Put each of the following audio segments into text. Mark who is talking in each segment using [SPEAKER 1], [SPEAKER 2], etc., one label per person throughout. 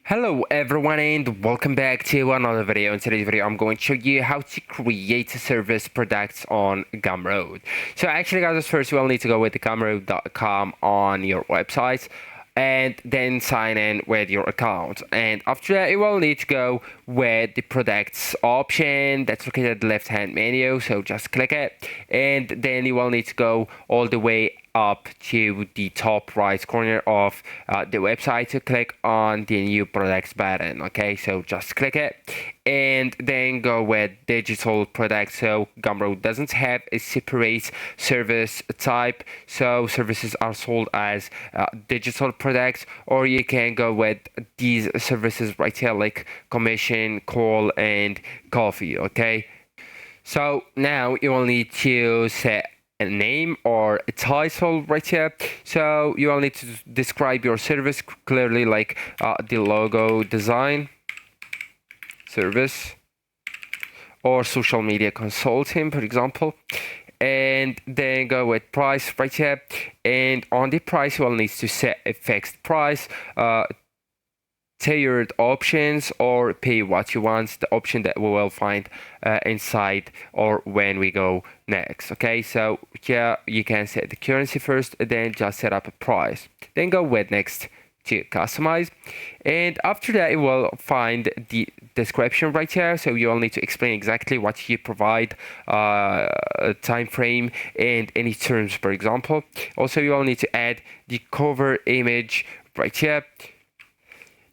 [SPEAKER 1] Hello everyone and welcome back to another video. In today's video I'm going to show you how to create service products on Gumroad. So actually guys, first you will need to go with the gumroad.com on your website and then sign in with your account, and after that you will need to go with the products option that's located at the left hand menu. So just click it, and then you will need to go all the way up to the top right corner of the website to click on the new products button. Okay, so just click it and then go with digital products. So Gumroad doesn't have a separate service type, so services are sold as digital products, or you can go with these services right here like commission, call, and coffee. Okay, so now you will need to set a name or a title right here. So you will need to describe your service clearly, like the logo design service or social media consulting, for example, and then go with price right here. And on the price you will need to set a fixed price, tailored options, or pay what you want, the option that we will find inside or when we go next. Okay, so here you can set the currency first, then just set up a price, then go with next to customize, and after that you will find the description right here. So you will need to explain exactly what you provide, time frame, and any terms, for example. Also you will need to add the cover image right here.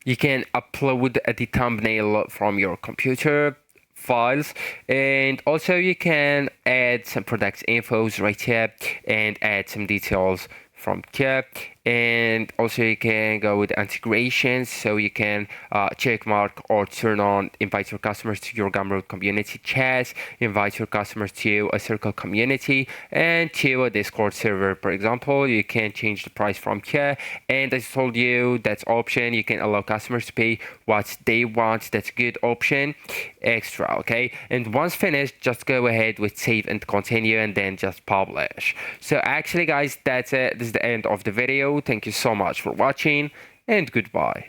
[SPEAKER 1] You can upload the thumbnail from your computer files, and also you can add some product infos right here and add some details from here. And also you can go with integrations, so you can check mark or turn on invite your customers to your Gumroad community chat, invite your customers to a circle community and to a Discord server, for example. You can change the price from here, and as I told you, that's option. You can allow customers to pay what they want. That's a good option extra. Okay, and once finished, just go ahead with save and continue, and then just publish. So actually guys, that's it. This is the end of the video. Thank you so much for watching, and goodbye.